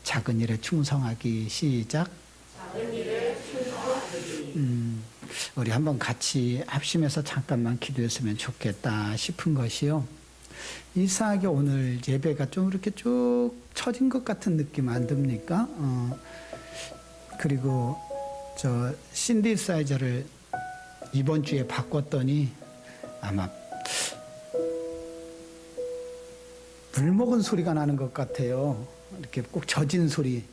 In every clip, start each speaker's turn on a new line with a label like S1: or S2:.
S1: 작은 일에 충성하기. 시작.
S2: 작은 일에 충성하기.
S1: 우리 한번 같이 합심해서 잠깐만 기도했으면 좋겠다 싶은 것이요. 이상하게 오늘 예배가 좀 이렇게 쭉 처진 것 같은 느낌 안 듭니까? 그리고 저 신디사이저를 이번 주에 바꿨더니 아마 물 먹은 소리가 나는 것 같아요. 이렇게 꼭 젖은 소리.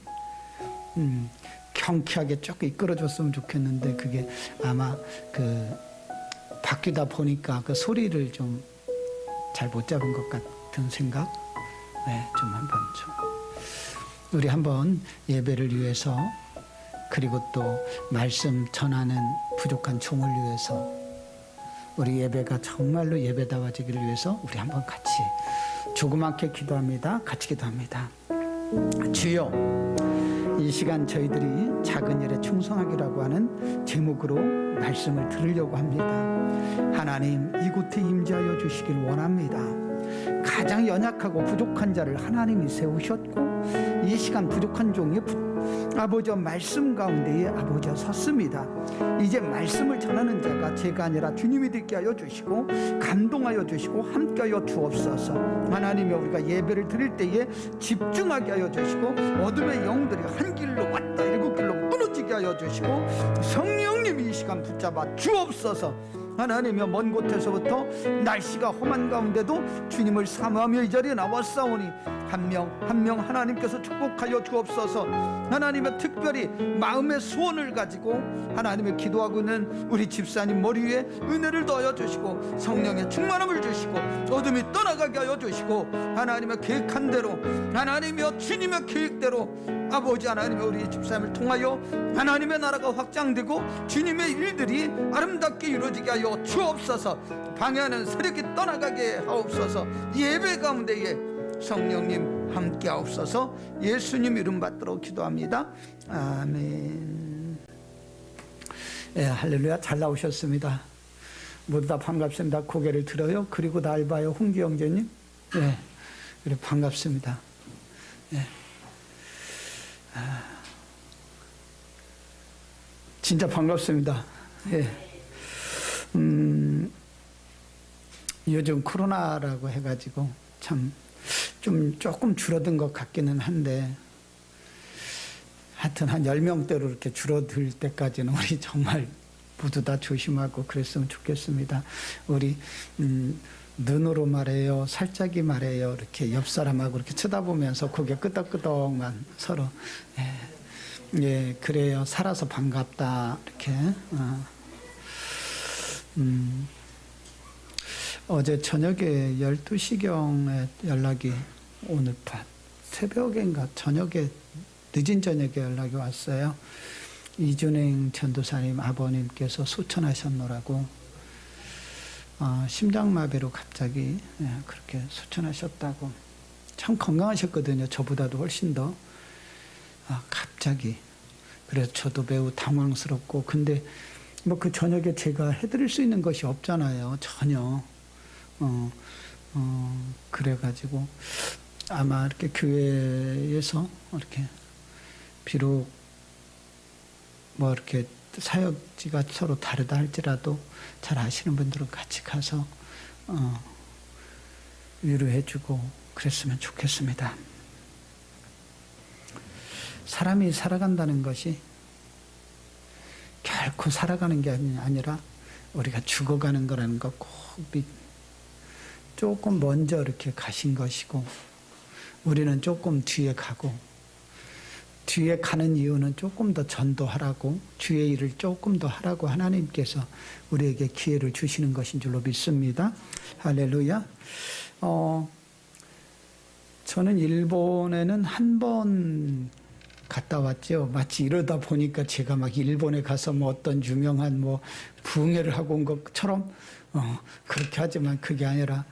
S1: 경쾌하게 조금 이끌어줬으면 좋겠는데 그게 아마 그 바뀌다 보니까 그 소리를 좀 잘 못 잡은 것 같은 생각. 네, 좀 한번 좀 우리 한번 예배를 위해서 그리고 또 말씀 전하는 부족한 종을 위해서 우리 예배가 정말로 예배다워지기를 위해서 우리 한번 같이 조그맣게 기도합니다. 같이 기도합니다. 주여, 이 시간 저희들이 작은 일에 충성하기라고 하는 제목으로 말씀을 들으려고 합니다. 하나님, 이곳에 임재하여 주시길 원합니다. 가장 연약하고 부족한 자를 하나님이 세우셨고 이 시간 부족한 종이 아버지 말씀 가운데에 아버지 섰습니다. 이제 말씀을 전하는 자가 제가 아니라 주님이 되게 하여 주시고 감동하여 주시고 함께하여 주옵소서. 하나님이 우리가 예배를 드릴 때에 집중하게 하여 주시고 어둠의 영들이 한 길로 왔다 일곱 길로 끊어지게 하여 주시고 성령님이 이 시간 붙잡아 주옵소서. 하나님이여, 먼 곳에서부터 날씨가 험한 가운데도 주님을 사모하며 이 자리에 나왔사오니 한 명 한 명 하나님께서 축복하여 주옵소서. 하나님의 특별히 마음의 소원을 가지고 하나님의 기도하고 있는 우리 집사님 머리 위에 은혜를 더하여 주시고 성령의 충만함을 주시고 어둠이 떠나가게 하여 주시고 하나님의 계획한 대로 하나님이여 주님의 계획대로 아버지 하나님의 우리 집사님을 통하여 하나님의 나라가 확장되고 주님의 일들이 아름답게 이루어지게 하여 주옵소서. 방해하는 세력이 떠나가게 하옵소서. 예배 가운데에 성령님 함께 하옵소서. 예수님 이름 받들어 기도합니다. 아멘. 예, 할렐루야. 잘 나오셨습니다. 모두 다 반갑습니다. 고개를 들어요. 그리고 날 봐요. 홍기 형제님. 예, 그래 반갑습니다. 예. 진짜 반갑습니다. 예. 요즘 코로나라고 해가지고 참 좀 조금 줄어든 것 같기는 한데 하여튼 한 10명대로 이렇게 줄어들 때까지는 우리 정말 모두 다 조심하고 그랬으면 좋겠습니다. 우리 눈으로 말해요, 살짝이 말해요, 이렇게 옆 사람하고 이렇게 쳐다보면서 고개 끄덕끄덕만 서로 예, 그래요. 살아서 반갑다 이렇게. 어제 저녁에 12시경에 연락이 오늘 새벽인가 저녁에 늦은 저녁에 연락이 왔어요. 이준행 전도사님 아버님께서 소천하셨노라고 심장마비로 갑자기 그렇게 소천하셨다고. 참 건강하셨거든요. 저보다도 훨씬 더. 갑자기. 그래서 저도 매우 당황스럽고 근데 뭐 그 저녁에 제가 해드릴 수 있는 것이 없잖아요. 전혀. 그래가지고 아마 이렇게 교회에서 이렇게 비록 뭐 이렇게 사역지가 서로 다르다 할지라도 잘 아시는 분들은 같이 가서 위로해주고 그랬으면 좋겠습니다. 사람이 살아간다는 것이 결코 살아가는 게 아니라 우리가 죽어가는 거라는 거 꼭 조금 먼저 이렇게 가신 것이고 우리는 조금 뒤에 가고 뒤에 가는 이유는 조금 더 전도하라고 주의 일을 조금 더 하라고 하나님께서 우리에게 기회를 주시는 것인 줄로 믿습니다. 할렐루야. 저는 일본에는 한 번 갔다 왔죠. 마치 이러다 보니까 제가 막 일본에 가서 뭐 어떤 유명한 뭐 부흥회를 하고 온 것처럼 그렇게 하지만 그게 아니라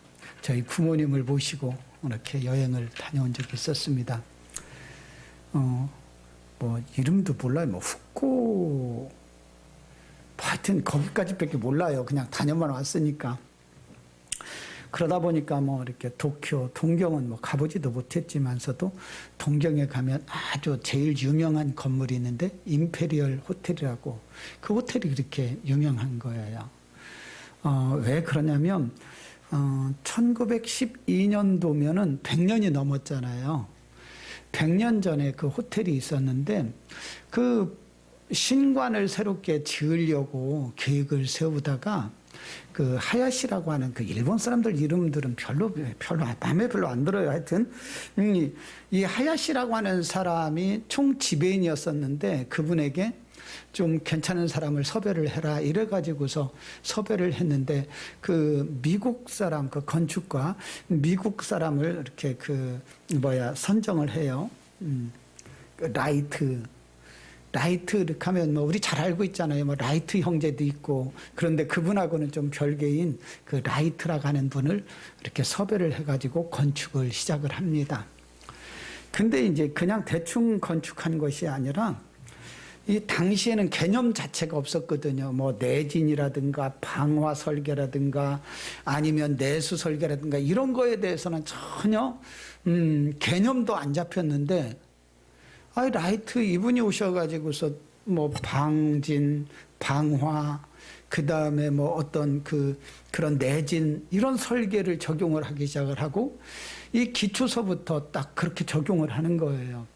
S1: 저희 부모님을 모시고 이렇게 여행을 다녀온 적이 있었습니다. 뭐 이름도 몰라요. 뭐 후쿠 하여튼 거기까지밖에 몰라요. 그냥 다녀만 왔으니까. 그러다 보니까 뭐 이렇게 도쿄, 동경은 뭐 가보지도 못했지만서도 동경에 가면 아주 제일 유명한 건물이 있는데 임페리얼 호텔이라고 그 호텔이 그렇게 유명한 거예요. 왜 그러냐면 1912년도면은 100년이 넘었잖아요. 100년 전에 그 호텔이 있었는데 그 신관을 새롭게 지으려고 계획을 세우다가 그 하야시라고 하는 그 일본 사람들 이름들은 별로 마음에 별로 안 들어요. 하여튼 이 하야시라고 하는 사람이 총 지배인이었었는데 그분에게 좀 괜찮은 사람을 섭외를 해라 이래 가지고서 섭외를 했는데 그 미국 사람 그 건축가 미국 사람을 이렇게 선정을 해요. 그 라이트 이렇게 하면 뭐 우리 잘 알고 있잖아요. 뭐 라이트 형제도 있고 그런데 그분하고는 좀 별개인 그 라이트라고 하는 분을 이렇게 섭외를 해가지고 건축을 시작을 합니다. 근데 이제 그냥 대충 건축한 것이 아니라 이 당시에는 개념 자체가 없었거든요. 뭐 내진이라든가 방화 설계라든가 아니면 내수 설계라든가 이런 거에 대해서는 전혀 개념도 안 잡혔는데 라이트 이분이 오셔가지고서 뭐 방진, 방화, 그 다음에 뭐 어떤 그런 내진 이런 설계를 적용을 하기 시작을 하고 이 기초서부터 딱 그렇게 적용을 하는 거예요.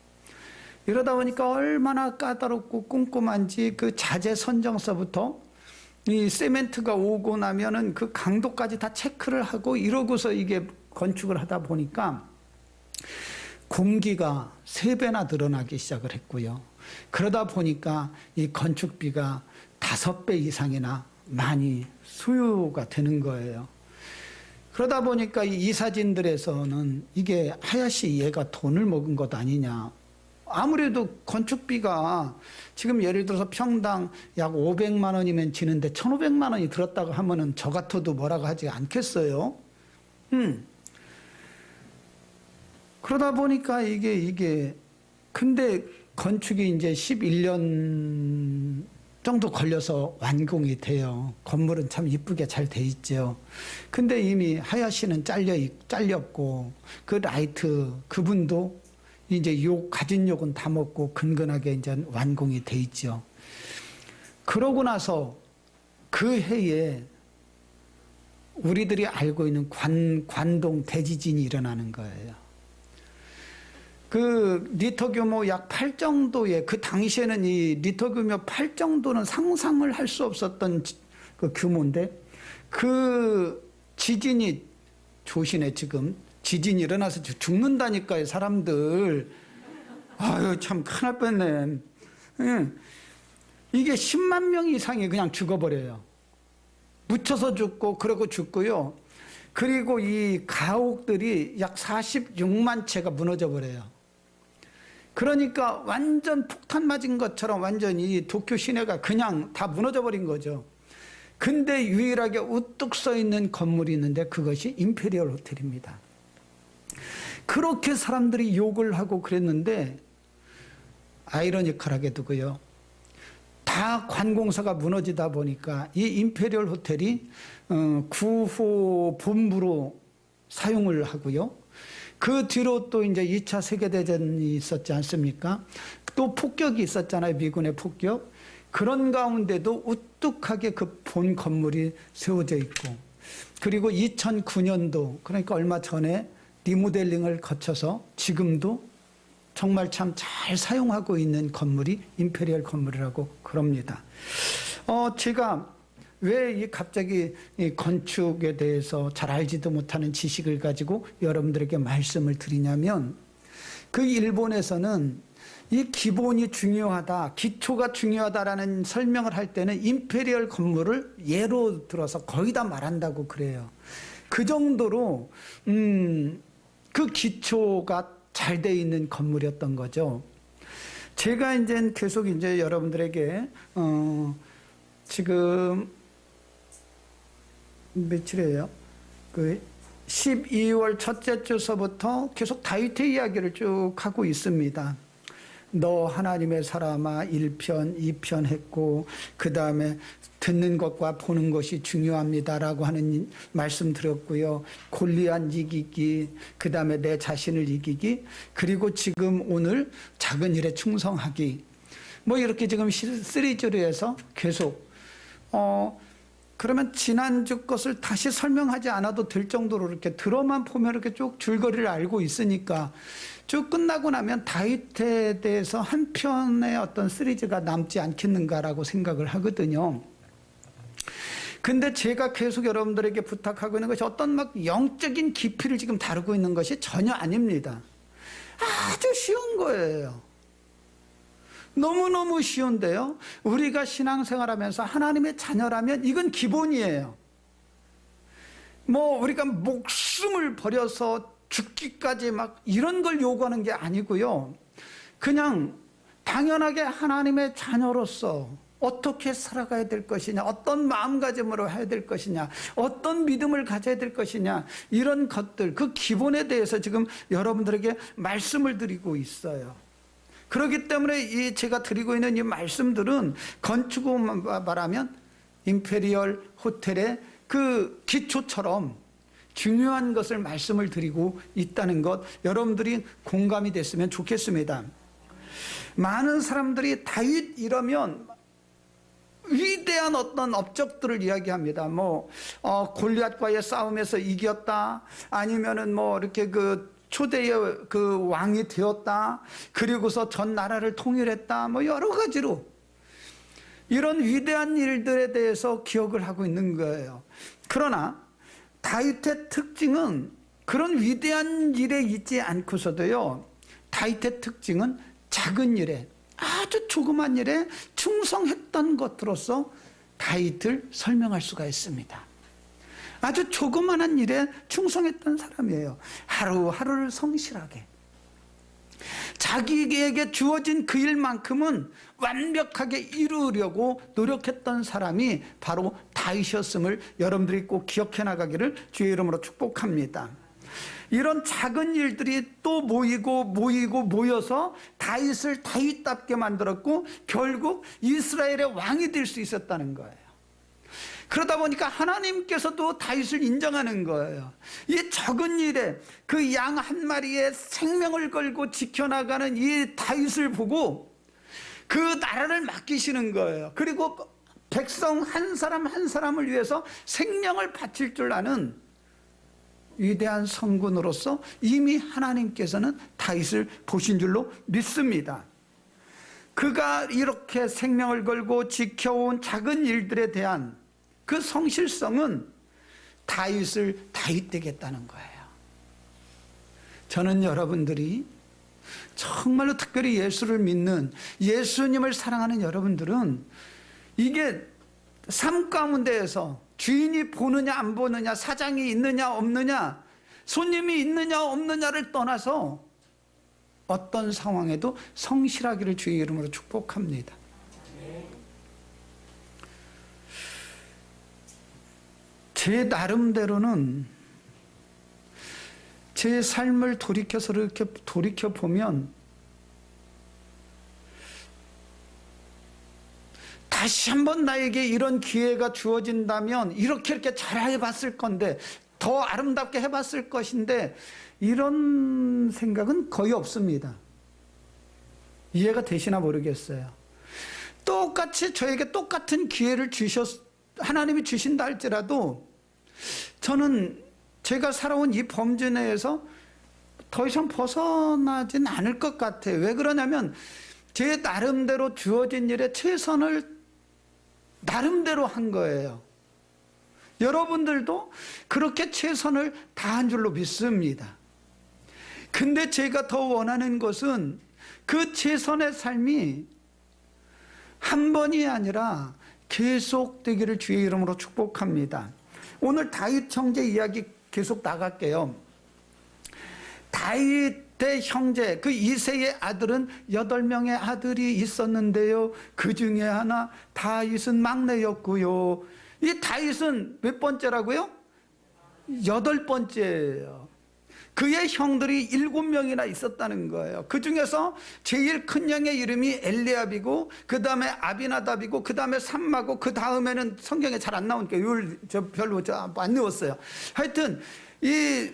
S1: 이러다 보니까 얼마나 까다롭고 꼼꼼한지 그 자재 선정서부터 이 세멘트가 오고 나면은 그 강도까지 다 체크를 하고 이러고서 이게 건축을 하다 보니까 공기가 3배나 늘어나기 시작을 했고요. 그러다 보니까 이 건축비가 5배 이상이나 많이 소요가 되는 거예요. 그러다 보니까 이 이사진들에서는 이게 하야시 얘가 돈을 먹은 것 아니냐. 아무래도 건축비가 지금 예를 들어서 평당 약 500만 원이면 지는데 1,500만 원이 들었다고 하면은 저 같아도 뭐라고 하지 않겠어요? 그러다 보니까 이게 근데 건축이 이제 11년 정도 걸려서 완공이 돼요. 건물은 참 이쁘게 잘 돼 있죠. 근데 이미 하야시는 잘렸고 그 라이트 그분도 이제 가진 욕은 다 먹고 근근하게 이제 완공이 돼 있죠. 그러고 나서 그 해에 우리들이 알고 있는 관동 대지진이 일어나는 거예요. 그 리터 규모 약 8 정도의 그 당시에는 이 리터 규모 8 정도는 상상을 할 수 없었던 그 규모인데 그 지진이 조신해 지금 지진이 일어나서 죽는다니까요 사람들. 아유 참 큰일 뻔네. 이게 10만 명 이상이 그냥 죽어버려요. 묻혀서 죽고 그러고 죽고요. 그리고 이 가옥들이 약 46만 채가 무너져 버려요. 그러니까 완전 폭탄 맞은 것처럼 완전히 도쿄 시내가 그냥 다 무너져 버린 거죠. 근데 유일하게 우뚝 서 있는 건물이 있는데 그것이 임페리얼 호텔입니다. 그렇게 사람들이 욕을 하고 그랬는데 아이러니컬하게도고요. 다 관공서가 무너지다 보니까 이 임페리얼 호텔이 구호 본부로 사용을 하고요. 그 뒤로 또 이제 2차 세계대전이 있었지 않습니까? 또 폭격이 있었잖아요. 미군의 폭격. 그런 가운데도 우뚝하게 그 본 건물이 세워져 있고 그리고 2009년도 그러니까 얼마 전에 리모델링을 거쳐서 지금도 정말 참 잘 사용하고 있는 건물이 임페리얼 건물이라고 그럽니다. 제가 왜 갑자기 이 건축에 대해서 잘 알지도 못하는 지식을 가지고 여러분들에게 말씀을 드리냐면 그 일본에서는 이 기본이 중요하다, 기초가 중요하다라는 설명을 할 때는 임페리얼 건물을 예로 들어서 거의 다 말한다고 그래요. 그 정도로 그 기초가 잘 돼 있는 건물이었던 거죠. 제가 이제 계속 이제 여러분들에게 지금 며칠이에요? 그 12월 첫째 주서부터 계속 다윗의 이야기를 쭉 하고 있습니다. 너 하나님의 사람아 1편, 2편 했고 그 다음에 듣는 것과 보는 것이 중요합니다라고 하는 말씀 드렸고요. 골리앗 이기기, 그 다음에 내 자신을 이기기, 그리고 지금 오늘 작은 일에 충성하기. 뭐 이렇게 지금 시리즈로 해서 계속 그러면 지난주 것을 다시 설명하지 않아도 될 정도로 이렇게 들어만 보면 이렇게 쭉 줄거리를 알고 있으니까 쭉 끝나고 나면 다윗에 대해서 한 편의 어떤 시리즈가 남지 않겠는가라고 생각을 하거든요. 근데 제가 계속 여러분들에게 부탁하고 있는 것이 어떤 막 영적인 깊이를 지금 다루고 있는 것이 전혀 아닙니다. 아주 쉬운 거예요. 너무너무 쉬운데요. 우리가 신앙생활하면서 하나님의 자녀라면 이건 기본이에요. 뭐 우리가 목숨을 버려서 죽기까지 막 이런 걸 요구하는 게 아니고요. 그냥 당연하게 하나님의 자녀로서 어떻게 살아가야 될 것이냐, 어떤 마음가짐으로 해야 될 것이냐, 어떤 믿음을 가져야 될 것이냐, 이런 것들, 그 기본에 대해서 지금 여러분들에게 말씀을 드리고 있어요. 그렇기 때문에 제가 드리고 있는 이 말씀들은 건축으로 말하면 임페리얼 호텔의 그 기초처럼 중요한 것을 말씀을 드리고 있다는 것, 여러분들이 공감이 됐으면 좋겠습니다. 많은 사람들이 다윗 이러면 위대한 어떤 업적들을 이야기합니다. 골리앗과의 싸움에서 이겼다, 아니면은 이렇게 초대의 그 왕이 되었다, 그리고서 전 나라를 통일했다, 여러 가지로 이런 위대한 일들에 대해서 기억을 하고 있는 거예요. 그러나 다윗의 특징은 그런 위대한 일에 있지 않고서도요, 다윗의 특징은 작은 일에, 아주 조그만 일에 충성했던 것으로서 다윗을 설명할 수가 있습니다. 아주 조그만한 일에 충성했던 사람이에요. 하루하루를 성실하게 자기에게 주어진 그 일만큼은 완벽하게 이루려고 노력했던 사람이 바로 다윗이었음을 여러분들이 꼭 기억해 나가기를 주의 이름으로 축복합니다. 이런 작은 일들이 또 모여서 다윗을 다윗답게 만들었고 결국 이스라엘의 왕이 될 수 있었다는 거예요. 그러다 보니까 하나님께서도 다윗을 인정하는 거예요. 이 적은 일에 그 양 한 마리의 생명을 걸고 지켜나가는 이 다윗을 보고 그 나라를 맡기시는 거예요. 그리고 백성 한 사람 한 사람을 위해서 생명을 바칠 줄 아는 위대한 성군으로서 이미 하나님께서는 다윗을 보신 줄로 믿습니다. 그가 이렇게 생명을 걸고 지켜온 작은 일들에 대한 그 성실성은 다윗을 다윗되게 했다는 거예요. 저는 여러분들이 정말로 특별히 예수를 믿는, 예수님을 사랑하는 여러분들은 이게 삶 가운데에서 주인이 보느냐 안 보느냐, 사장이 있느냐 없느냐, 손님이 있느냐 없느냐를 떠나서 어떤 상황에도 성실하기를 주의 이름으로 축복합니다. 제 나름대로는 제 삶을 돌이켜서 이렇게 돌이켜보면 다시 한번 나에게 이런 기회가 주어진다면 이렇게 잘 해봤을 건데, 더 아름답게 해봤을 것인데, 이런 생각은 거의 없습니다. 이해가 되시나 모르겠어요. 똑같이 저에게 똑같은 기회를 하나님이 주신다 할지라도 저는 제가 살아온 이 범주 내에서 더 이상 벗어나진 않을 것 같아요. 왜 그러냐면 제 나름대로 주어진 일에 최선을 나름대로 한 거예요. 여러분들도 그렇게 최선을 다한 줄로 믿습니다. 근데 제가 더 원하는 것은 그 최선의 삶이 한 번이 아니라 계속되기를 주의 이름으로 축복합니다. 오늘 다윗 형제 이야기 계속 나갈게요. 다윗의 형제, 그 이새의 아들은 8명의 아들이 있었는데요, 그 중에 하나 다윗은 막내였고요. 이 다윗은 몇 번째라고요? 8번째예요. 그의 형들이 7명이나 있었다는 거예요. 그 중에서 제일 큰 형의 이름이 엘리압이고, 그 다음에 아비나답이고, 그 다음에 삼마고, 그 다음에는 성경에 잘 안 나오니까 별로 안 넣었어요. 하여튼 그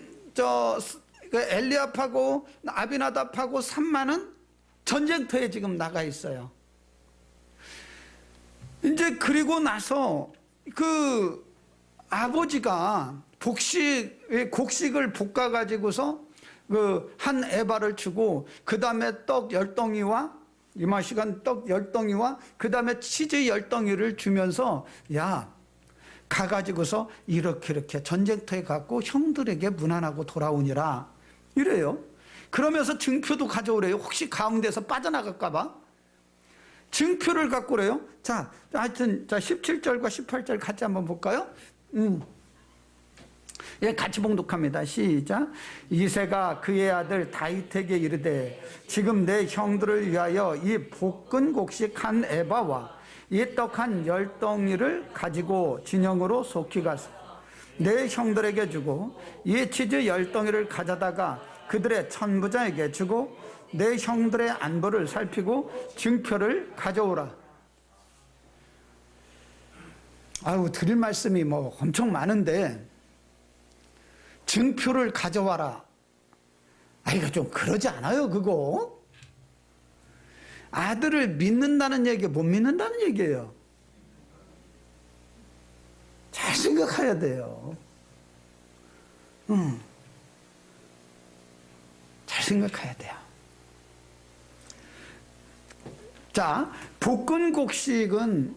S1: 엘리압하고 아비나답하고 삼마는 전쟁터에 지금 나가 있어요. 이제 그리고 나서 그 아버지가 곡식을 볶아 가지고서 그 한 에바를 주고, 그 다음에 떡 10덩이와 이마시간 떡 10덩이와 그 다음에 치즈 10덩이를 주면서, 야, 가가지고서 이렇게 전쟁터에 갖고 형들에게 문안하고 돌아오니라 이래요. 그러면서 증표도 가져오래요. 혹시 가운데서 빠져나갈까봐 증표를 갖고 그래요. 자, 하여튼 17절과 18절 같이 한번 볼까요? 예, 같이 봉독합니다. 시작. 이새가 그의 아들 다윗에게 이르되, 지금 내 형들을 위하여 이 볶은 곡식 한 에바와 이 떡 한 10덩이를 가지고 진영으로 속히 가서 내 형들에게 주고, 이 치즈 10덩이를 가져다가 그들의 천부장에게 주고, 내 형들의 안부를 살피고 증표를 가져오라. 아유, 드릴 말씀이 뭐 엄청 많은데, 증표를 가져와라. 아, 이거 좀 그러지 않아요, 그거? 아들을 믿는다는 얘기, 못 믿는다는 얘기예요. 잘 생각해야 돼요. 잘 생각해야 돼요. 자, 볶은 곡식은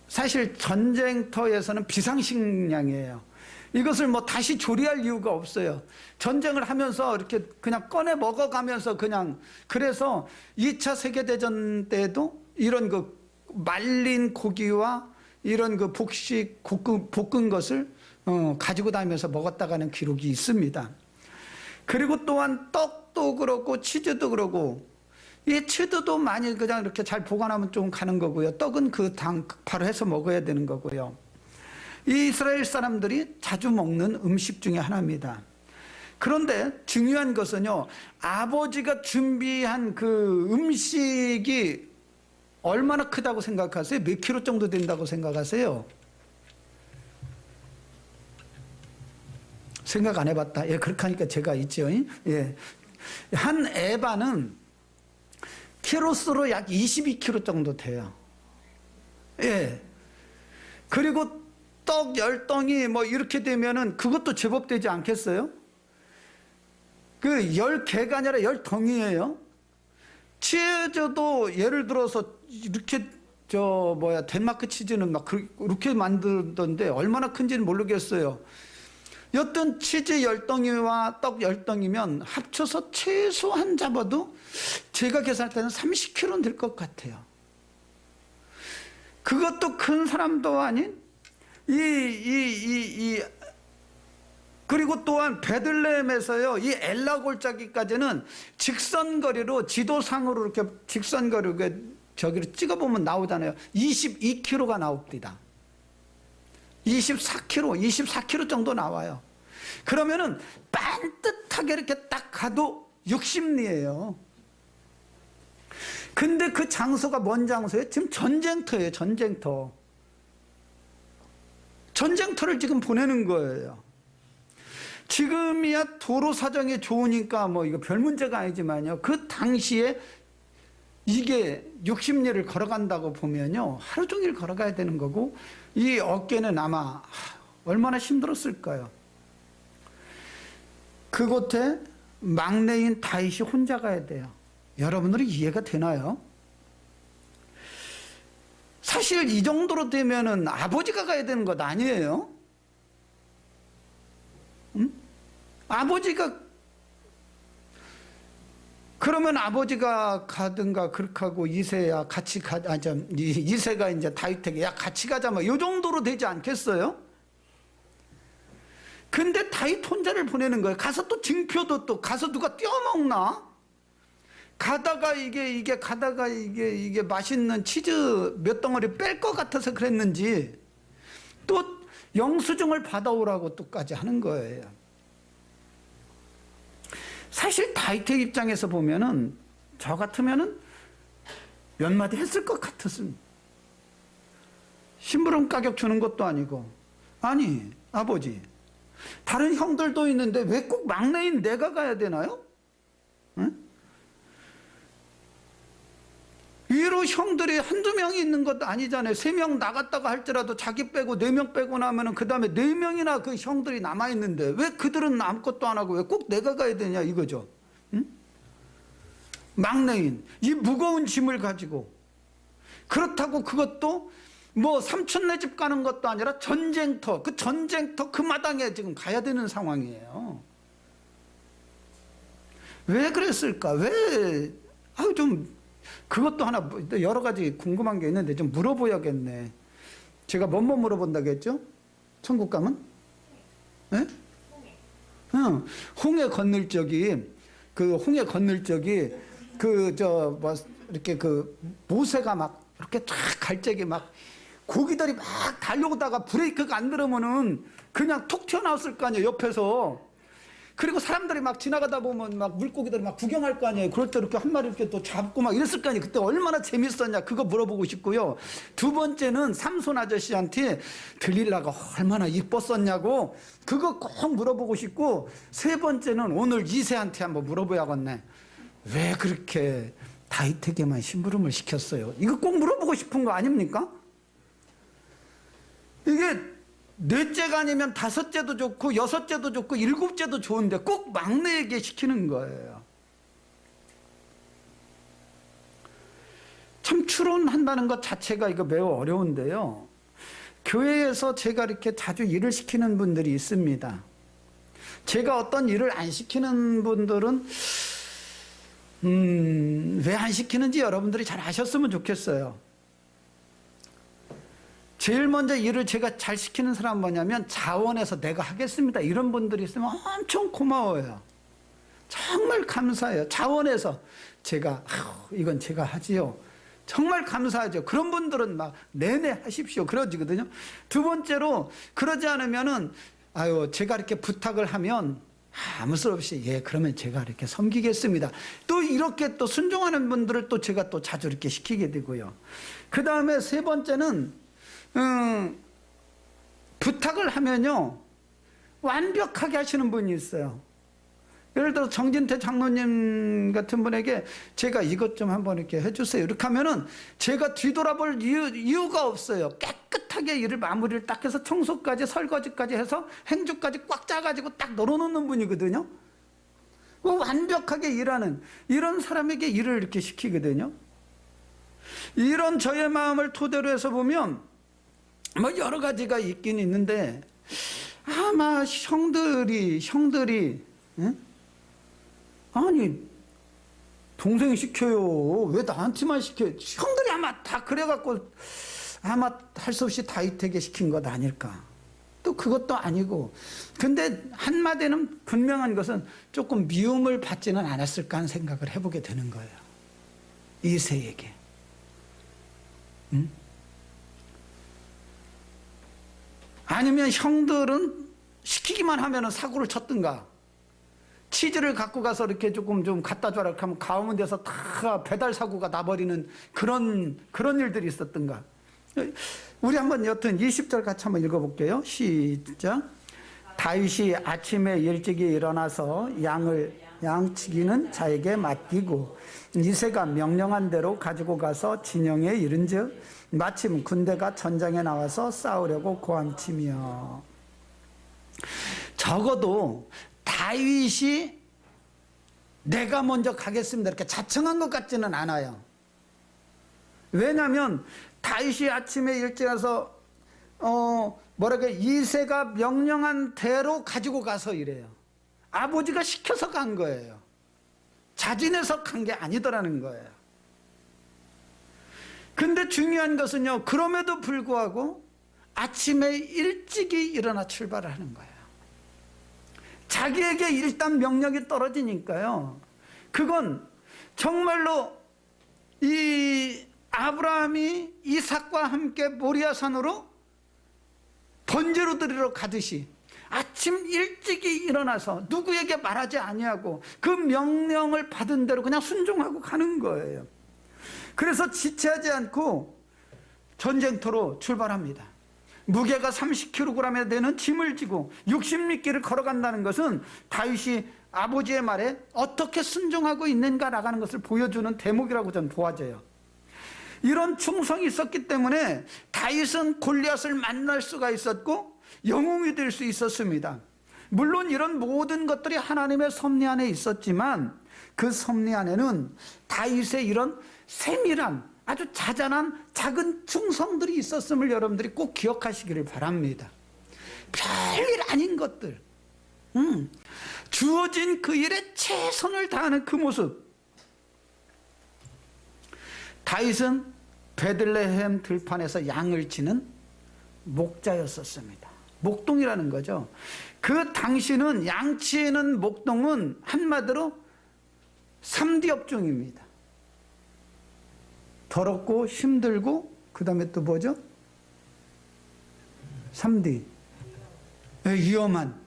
S1: 사실 전쟁터에서는 비상식량이에요. 이것을 뭐 다시 조리할 이유가 없어요. 전쟁을 하면서 이렇게 그냥 꺼내 먹어가면서 그냥, 그래서 2차 세계대전 때도 이런 그 말린 고기와 이런 그 볶은 것을 가지고 다니면서 먹었다가는 기록이 있습니다. 그리고 또한 떡도 그렇고 치즈도 그렇고, 이 치즈도 많이 그냥 이렇게 잘 보관하면 좀 가는 거고요. 떡은 그 당 바로 해서 먹어야 되는 거고요. 이 이스라엘 사람들이 자주 먹는 음식 중에 하나입니다. 그런데 중요한 것은요, 아버지가 준비한 그 음식이 얼마나 크다고 생각하세요? 몇 킬로 정도 된다고 생각하세요? 생각 안 해봤다. 예, 그렇게 하니까 제가 있죠. 예. 한 에바는 키로수로 약 22kg 정도 돼요. 예. 그리고 떡 10덩이 뭐 이렇게 되면은 그것도 제법 되지 않겠어요? 그 10개가 아니라 10덩이예요. 치즈도 예를 들어서 이렇게 덴마크 치즈는 막 그렇게 만들던데 얼마나 큰지는 모르겠어요. 여튼 치즈 10덩이와 떡 10덩이면 합쳐서 최소한 잡아도 제가 계산할 때는 30kg는 될 것 같아요. 그것도 큰 사람도 아닌 그리고 또한 베들레헴에서요, 이 엘라 골짜기까지는 직선거리로, 지도상으로 이렇게 직선거리로 저기를 찍어보면 나오잖아요. 22km가 나옵니다. 24km 정도 나와요. 그러면은 반듯하게 이렇게 딱 가도 60리예요. 근데 그 장소가 뭔 장소예요? 지금 전쟁터예요, 전쟁터. 전쟁터를 지금 보내는 거예요. 지금이야 도로 사정이 좋으니까 뭐 이거 별 문제가 아니지만요, 그 당시에 이게 60리를 걸어간다고 보면요, 하루 종일 걸어가야 되는 거고, 이 어깨는 아마 얼마나 힘들었을까요? 그곳에 막내인 다윗이 혼자 가야 돼요. 여러분들이 이해가 되나요? 사실 이 정도로 되면은 아버지가 가야 되는 것 아니에요? 응? 아버지가, 그러면 아버지가 가든가 그렇게 하고 이새야 같이 이새가 이제 다윗에게 야 같이 가자 뭐 이 정도로 되지 않겠어요? 근데 다윗 혼자를 보내는 거예요. 가서 또 증표도 또 가서 누가 떼어먹나? 가다가 이게 맛있는 치즈 몇 덩어리 뺄 것 같아서 그랬는지 또 영수증을 받아오라고 또까지 하는 거예요. 사실 다윗 입장에서 보면은 저 같으면은 몇 마디 했을 것 같았습니다. 심부름 가격 주는 것도 아니고, 아니 아버지 다른 형들도 있는데 왜 꼭 막내인 내가 가야 되나요? 응? 위로 형들이 한두 명이 있는 것도 아니잖아요. 3명 나갔다가 할지라도 자기 빼고 4명 빼고 나면은 그 다음에 4명이나 그 형들이 남아있는데 왜 그들은 아무것도 안 하고 왜 꼭 내가 가야 되냐 이거죠. 응? 막내인 이 무거운 짐을 가지고, 그렇다고 그것도 뭐 삼촌네 집 가는 것도 아니라 전쟁터, 그 전쟁터 그 마당에 지금 가야 되는 상황이에요. 왜 그랬을까? 왜? 아유 좀 그것도 하나 여러 가지 궁금한 게 있는데 좀 물어봐야겠네. 제가 뭐 물어본다고 했죠? 천국 가면? 네? 응. 홍해 건널 적이 뭐 이렇게 그 모세가 막 이렇게 쫙 갈 적에 막 고기들이 막 달려오다가 브레이크가 안 들으면은 그냥 툭 튀어나왔을 거 아니에요, 옆에서. 그리고 사람들이 막 지나가다 보면 막 물고기들이 막 구경할 거 아니에요. 그럴 때 이렇게 한 마리 이렇게 또 잡고 막 이랬을 거 아니에요. 그때 얼마나 재밌었냐, 그거 물어보고 싶고요. 두 번째는 삼손 아저씨한테 들릴라가 얼마나 이뻤었냐고, 그거 꼭 물어보고 싶고, 세 번째는 오늘 이새한테 한번 물어봐야겠네. 왜 그렇게 다윗에게만 심부름을 시켰어요? 이거 꼭 물어보고 싶은 거 아닙니까? 이게 넷째가 아니면 5째도 좋고 6째도 좋고 7째도 좋은데 꼭 막내에게 시키는 거예요. 참 추론한다는 것 자체가 이거 매우 어려운데요. 교회에서 제가 이렇게 자주 일을 시키는 분들이 있습니다. 제가 어떤 일을 안 시키는 분들은 왜 안 시키는지 여러분들이 잘 아셨으면 좋겠어요. 제일 먼저 일을 제가 잘 시키는 사람은 뭐냐면, 자원해서 내가 하겠습니다 이런 분들이 있으면 엄청 고마워요. 정말 감사해요. 자원해서 제가 이건 제가 하지요. 정말 감사하죠. 그런 분들은 막 내내 하십시오 그러지거든요. 두 번째로 그러지 않으면은 제가 이렇게 부탁을 하면 아무 수 없이 그러면 제가 이렇게 섬기겠습니다. 또 이렇게 또 순종하는 분들을 또 제가 또 자주 이렇게 시키게 되고요. 그 다음에 세 번째는 부탁을 하면요 완벽하게 하시는 분이 있어요. 예를 들어 정진태 장로님 같은 분에게 제가 이것 좀 한번 이렇게 해주세요 이렇게 하면은 제가 뒤돌아볼 이유가 없어요. 깨끗하게 일을 마무리를 딱 해서 청소까지 설거지까지 해서 행주까지 꽉 짜가지고 딱 널어놓는 분이거든요. 완벽하게 일하는 이런 사람에게 일을 이렇게 시키거든요. 이런 저의 마음을 토대로 해서 보면 뭐 여러 가지가 있긴 있는데, 아마 형들이 응? 아니 동생 시켜요 왜 나한테만 시켜요? 형들이 아마 다 그래갖고 아마 할 수 없이 다윗에게 시킨 것 아닐까. 또 그것도 아니고, 근데 한마디는 분명한 것은 조금 미움을 받지는 않았을까 하는 생각을 해보게 되는 거예요. 이새에게. 응? 아니면 형들은 시키기만 하면 사고를 쳤든가, 치즈를 갖고 가서 이렇게 조금 좀 갖다 줘라 이렇게 하면 가운데서 다 배달 사고가 나버리는 그런 일들이 있었든가. 우리 한번 여튼 20절 같이 한번 읽어볼게요. 시작. 다윗이 아침에 일찍이 일어나서 양치기는 자에게 맡기고 이새가 명령한 대로 가지고 가서 진영에 이른즉 마침 군대가 전장에 나와서 싸우려고 고함치며. 적어도 다윗이 내가 먼저 가겠습니다 이렇게 자청한 것 같지는 않아요. 왜냐하면 다윗이 아침에 일찍 와서 이새가 명령한 대로 가지고 가서 이래요. 아버지가 시켜서 간 거예요. 자진해서 간 게 아니더라는 거예요. 근데 중요한 것은요, 그럼에도 불구하고 아침에 일찍이 일어나 출발을 하는 거예요. 자기에게 일단 명령이 떨어지니까요, 그건 정말로 이 아브라함이 이삭과 함께 모리아산으로 번제로 드리러 가듯이 아침 일찍이 일어나서 누구에게 말하지 아니하고 그 명령을 받은 대로 그냥 순종하고 가는 거예요. 그래서 지체하지 않고 전쟁터로 출발합니다. 무게가 30kg에 되는 짐을 지고 60리길을 걸어간다는 것은 다윗이 아버지의 말에 어떻게 순종하고 있는가 나가는 것을 보여주는 대목이라고 저는 보아져요. 이런 충성이 있었기 때문에 다윗은 골리앗을 만날 수가 있었고 영웅이 될 수 있었습니다. 물론 이런 모든 것들이 하나님의 섭리 안에 있었지만 그 섭리 안에는 다윗의 이런 세밀한 아주 자잘한 작은 충성들이 있었음을 여러분들이 꼭 기억하시기를 바랍니다. 별일 아닌 것들, 주어진 그 일에 최선을 다하는 그 모습. 다윗은 베들레헴 들판에서 양을 치는 목자였었습니다. 목동이라는 거죠. 그 당시는 양치는 목동은 한마디로 3D 업종입니다. 더럽고 힘들고 그 다음에 또 뭐죠? 3D 위험한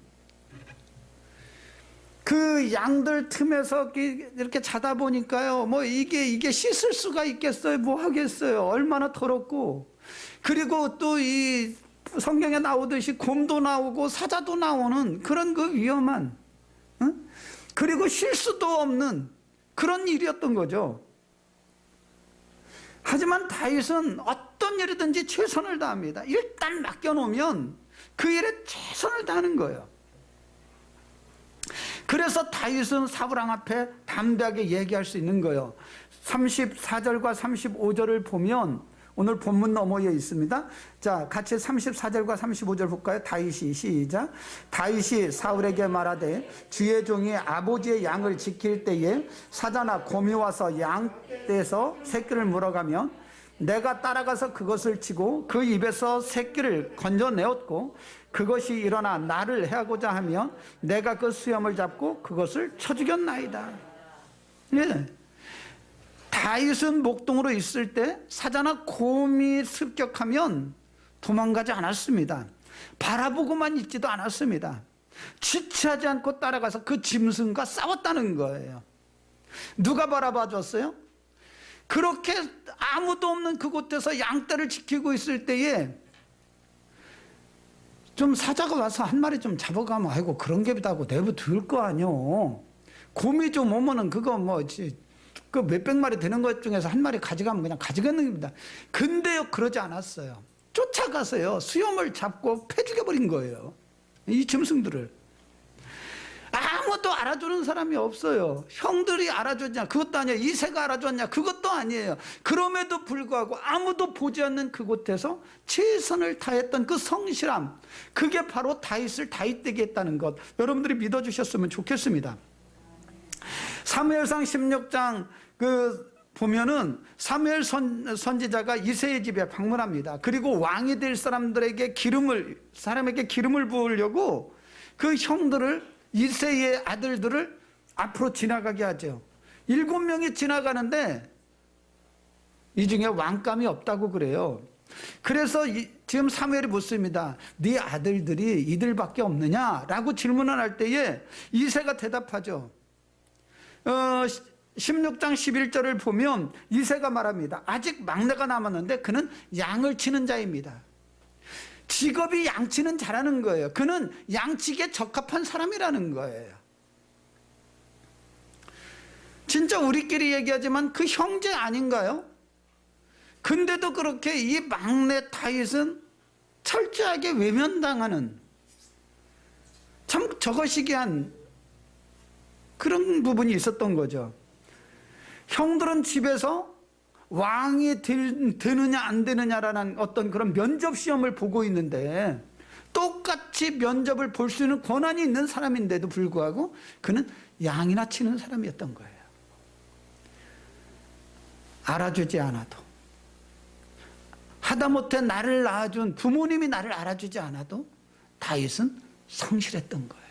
S1: 그 양들 틈에서 이렇게 자다 보니까요, 뭐 이게 씻을 수가 있겠어요? 뭐 하겠어요? 얼마나 더럽고. 그리고 또 이 성경에 나오듯이 곰도 나오고 사자도 나오는 그런 그 위험한, 그리고 쉴 수도 없는 그런 일이었던 거죠. 하지만 다윗은 어떤 일이든지 최선을 다합니다. 일단 맡겨놓으면 그 일에 최선을 다하는 거예요. 그래서 다윗은 사울왕 앞에 담대하게 얘기할 수 있는 거예요. 34절과 35절을 보면 오늘 본문 너머에 있습니다. 자, 같이 34절과 35절 볼까요? 다윗이 시작. 다윗이 사울에게 말하되 주의 종이 아버지의 양을 지킬 때에 사자나 곰이 와서 양떼에서 새끼를 물어가면 내가 따라가서 그것을 치고 그 입에서 새끼를 건져내었고 그것이 일어나 나를 해하고자 하면 내가 그 수염을 잡고 그것을 쳐 죽였나이다. 예. 다윗은 목동으로 있을 때 사자나 곰이 습격하면 도망가지 않았습니다. 바라보고만 있지도 않았습니다. 지체하지 않고 따라가서 그 짐승과 싸웠다는 거예요. 누가 바라봐 줬어요? 그렇게 아무도 없는 그곳에서 양떼를 지키고 있을 때에 좀 사자가 와서 한 마리 좀 잡아가면 아이고 그런 게 있다고 내버려둘 거 아니요. 곰이 좀 오면은 그거 뭐지 그 몇백 마리 되는 것 중에서 한 마리 가져가면 그냥 가져가는 겁니다. 근데요 그러지 않았어요. 쫓아가서요 수염을 잡고 패 죽여버린 거예요. 이 짐승들을. 아무도 알아주는 사람이 없어요. 형들이 알아줬냐 그것도 아니에요. 이세가 알아줬냐 그것도 아니에요. 그럼에도 불구하고 아무도 보지 않는 그곳에서 최선을 다했던 그 성실함, 그게 바로 다윗을 다윗되게 했다는 것, 여러분들이 믿어주셨으면 좋겠습니다. 사무엘상 16장 보면은 사무엘 선지자가 이새의 집에 방문합니다. 그리고 왕이 될 사람에게 기름을 부으려고 그 형들을, 이새의 아들들을 앞으로 지나가게 하죠. 7명이 지나가는데 이 중에 왕감이 없다고 그래요. 그래서 지금 사무엘이 묻습니다. 네 아들들이 이들밖에 없느냐라고 질문을 할 때에 이새가 대답하죠. 16장 11절을 보면 이새가 말합니다. 아직 막내가 남았는데 그는 양을 치는 자입니다. 직업이 양치는 자라는 거예요. 그는 양치기에 적합한 사람이라는 거예요. 진짜 우리끼리 얘기하지만 그 형제 아닌가요? 근데도 그렇게 이 막내 다윗은 철저하게 외면당하는, 참 저거시기한 그런 부분이 있었던 거죠. 형들은 집에서 왕이 되느냐 안 되느냐라는 어떤 그런 면접 시험을 보고 있는데 똑같이 면접을 볼 수 있는 권한이 있는 사람인데도 불구하고 그는 양이나 치는 사람이었던 거예요. 알아주지 않아도, 하다못해 나를 낳아준 부모님이 나를 알아주지 않아도 다윗은 성실했던 거예요.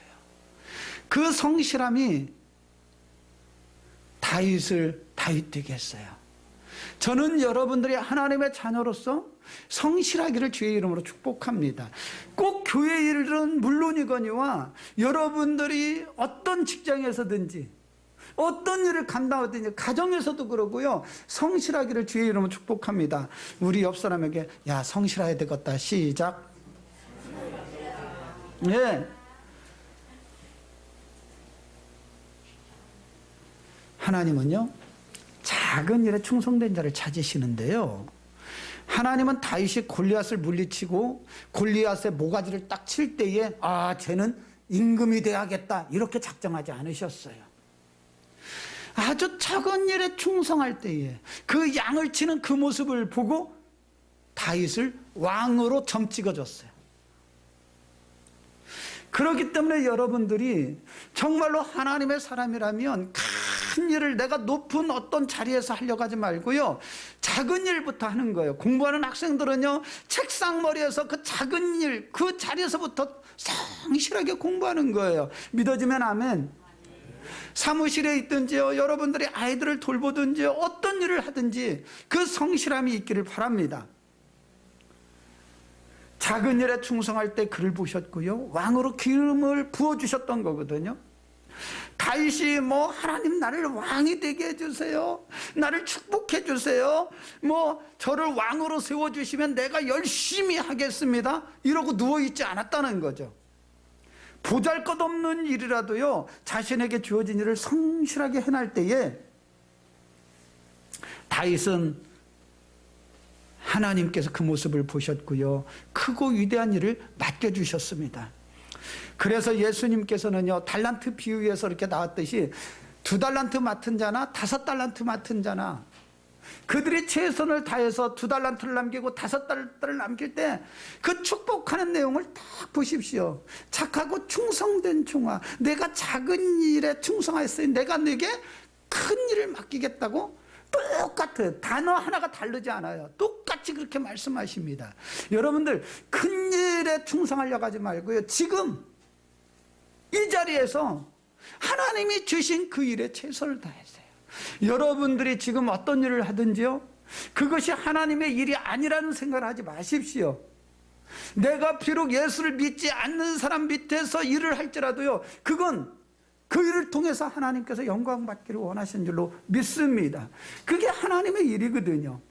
S1: 그 성실함이 다윗을 다윗되게 했어요. 저는 여러분들이 하나님의 자녀로서 성실하기를 주의 이름으로 축복합니다. 꼭 교회 일은 물론이거니와 여러분들이 어떤 직장에서든지 어떤 일을 감당하든지 가정에서도 그러고요. 성실하기를 주의 이름으로 축복합니다. 우리 옆 사람에게 야 성실해야 되겠다. 시작. 네. 하나님은요 작은 일에 충성된 자를 찾으시는데요. 하나님은 다윗이 골리앗을 물리치고 골리앗의 모가지를 딱 칠 때에 아 쟤는 임금이 돼야겠다 이렇게 작정하지 않으셨어요. 아주 작은 일에 충성할 때에 그 양을 치는 그 모습을 보고 다윗을 왕으로 점 찍어줬어요. 그렇기 때문에 여러분들이 정말로 하나님의 사람이라면 큰 일을 내가 높은 어떤 자리에서 하려고 하지 말고요. 작은 일부터 하는 거예요. 공부하는 학생들은요. 책상머리에서 그 작은 일, 그 자리에서부터 성실하게 공부하는 거예요. 믿어지면 아멘. 사무실에 있든지요. 여러분들이 아이들을 돌보든지요. 어떤 일을 하든지 그 성실함이 있기를 바랍니다. 작은 일에 충성할 때 그를 보셨고요. 왕으로 기름을 부어주셨던 거거든요. 다윗이 뭐 하나님 나를 왕이 되게 해주세요. 나를 축복해 주세요. 뭐 저를 왕으로 세워주시면 내가 열심히 하겠습니다. 이러고 누워있지 않았다는 거죠. 보잘것없는 일이라도요. 자신에게 주어진 일을 성실하게 해낼 때에 다윗은 하나님께서 그 모습을 보셨고요. 크고 위대한 일을 맡겨주셨습니다. 그래서 예수님께서는요. 달란트 비유에서 이렇게 나왔듯이 2달란트 맡은 자나 5달란트 맡은 자나 그들이 최선을 다해서 2달란트를 남기고 5달란트를 남길 때 그 축복하는 내용을 딱 보십시오. 착하고 충성된 종아 내가 작은 일에 충성하였으니 내가 네게 큰 일을 맡기겠다고 똑같아요. 단어 하나가 다르지 않아요. 똑같이 그렇게 말씀하십니다. 여러분들 큰 일에 충성하려고 하지 말고요. 지금 이 자리에서 하나님이 주신 그 일에 최선을 다하세요. 여러분들이 지금 어떤 일을 하든지요. 그것이 하나님의 일이 아니라는 생각을 하지 마십시오. 내가 비록 예수를 믿지 않는 사람 밑에서 일을 할지라도요. 그건 그 일을 통해서 하나님께서 영광 받기를 원하신 줄로 믿습니다. 그게 하나님의 일이거든요.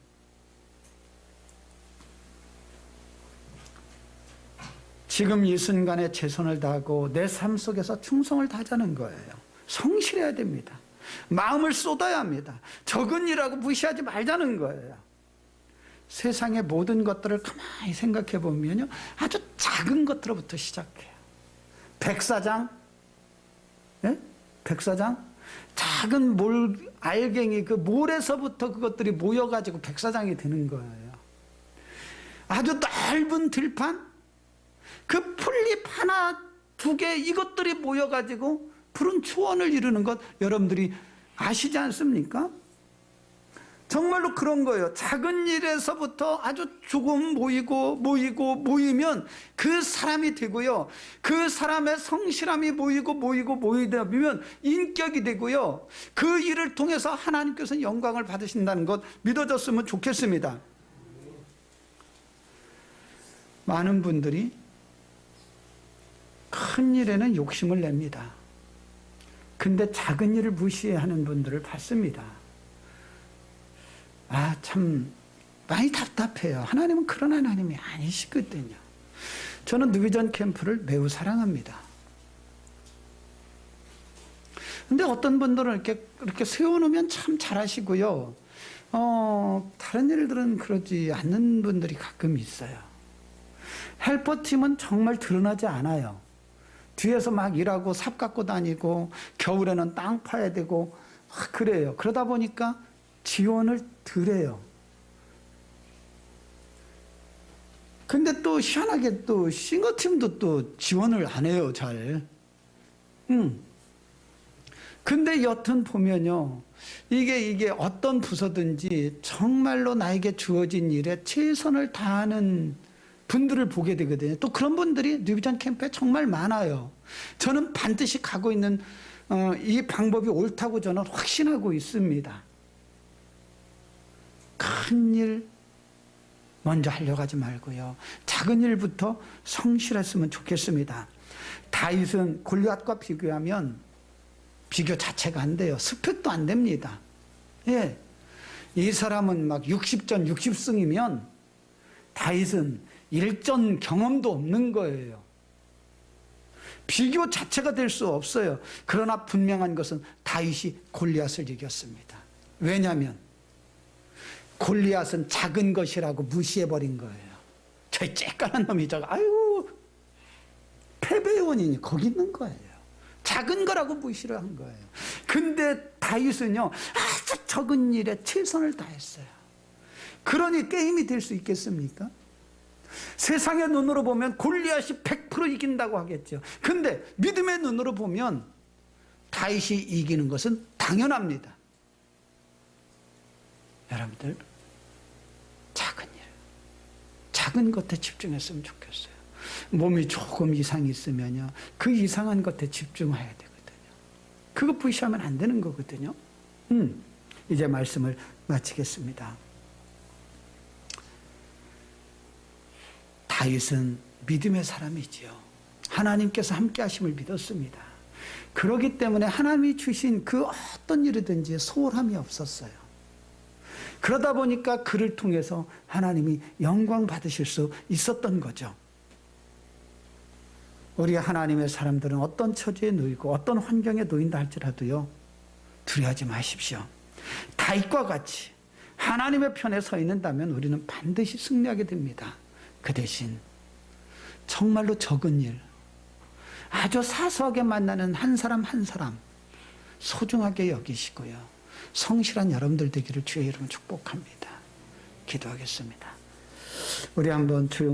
S1: 지금 이 순간에 최선을 다하고 내 삶 속에서 충성을 다하자는 거예요. 성실해야 됩니다. 마음을 쏟아야 합니다. 적은 일하고 무시하지 말자는 거예요. 세상의 모든 것들을 가만히 생각해 보면요. 아주 작은 것들부터 시작해요. 백사장, 예? 백사장? 작은 알갱이, 그 몰에서부터 그것들이 모여가지고 백사장이 되는 거예요. 아주 넓은 들판? 그 풀잎 하나, 2개, 이것들이 모여가지고 푸른 초원을 이루는 것 여러분들이 아시지 않습니까? 정말로 그런 거예요. 작은 일에서부터 아주 조금 모이면 그 사람이 되고요. 그 사람의 성실함이 모이다 보면 인격이 되고요. 그 일을 통해서 하나님께서 영광을 받으신다는 것 믿어졌으면 좋겠습니다. 많은 분들이 큰 일에는 욕심을 냅니다. 근데 작은 일을 무시하는 분들을 봤습니다. 아, 참 많이 답답해요. 하나님은 그런 하나님이 아니시거든요. 저는 누비전 캠프를 매우 사랑합니다. 근데 어떤 분들은 이렇게 세워놓으면 참 잘하시고요. 다른 일들은 그러지 않는 분들이 가끔 있어요. 헬퍼팀은 정말 드러나지 않아요. 뒤에서 막 일하고 삽 갖고 다니고 겨울에는 땅 파야 되고 그래요. 그러다 보니까 지원을 덜 해요. 근데 또 희한하게 또 싱어팀도 또 지원을 안 해요, 잘. 근데 여튼 보면요. 이게 어떤 부서든지 정말로 나에게 주어진 일에 최선을 다하는 분들을 보게 되거든요. 또 그런 분들이 뉴비전 캠프에 정말 많아요. 저는 반드시 가고 있는 이 방법이 옳다고 저는 확신하고 있습니다. 큰 일, 먼저 하려고 하지 말고요. 작은 일부터 성실했으면 좋겠습니다. 다윗은 골리앗과 비교하면 비교 자체가 안 돼요. 스펙도 안 됩니다. 예. 이 사람은 막 60전 60승이면 다윗은 일전 경험도 없는 거예요. 비교 자체가 될 수 없어요. 그러나 분명한 것은 다윗이 골리앗을 이겼습니다. 왜냐하면 골리앗은 작은 것이라고 무시해버린 거예요. 저희 쬐깐한 놈이 저거 아유 패배의 원인이 거기 있는 거예요. 작은 거라고 무시를 한 거예요. 근데 다윗은요 아주 적은 일에 최선을 다했어요. 그러니 게임이 될 수 있겠습니까? 세상의 눈으로 보면 골리앗이 100% 이긴다고 하겠죠. 근데 믿음의 눈으로 보면 다윗이 이기는 것은 당연합니다. 여러분들 작은 일, 작은 것에 집중했으면 좋겠어요. 몸이 조금 이상이 있으면요 그 이상한 것에 집중해야 되거든요. 그거 무시하면 안 되는 거거든요. 이제 말씀을 마치겠습니다. 다윗은 믿음의 사람이지요. 하나님께서 함께 하심을 믿었습니다. 그렇기 때문에 하나님이 주신 그 어떤 일이든지 소홀함이 없었어요. 그러다 보니까 그를 통해서 하나님이 영광 받으실 수 있었던 거죠. 우리 하나님의 사람들은 어떤 처지에 놓이고 어떤 환경에 놓인다 할지라도요 두려워하지 마십시오. 다윗과 같이 하나님의 편에 서 있는다면 우리는 반드시 승리하게 됩니다. 그 대신 정말로 적은 일, 아주 사소하게 만나는 한 사람 한 사람 소중하게 여기시고요. 성실한 여러분들 되기를 주의 이름으로 축복합니다. 기도하겠습니다. 우리 한번 조용하게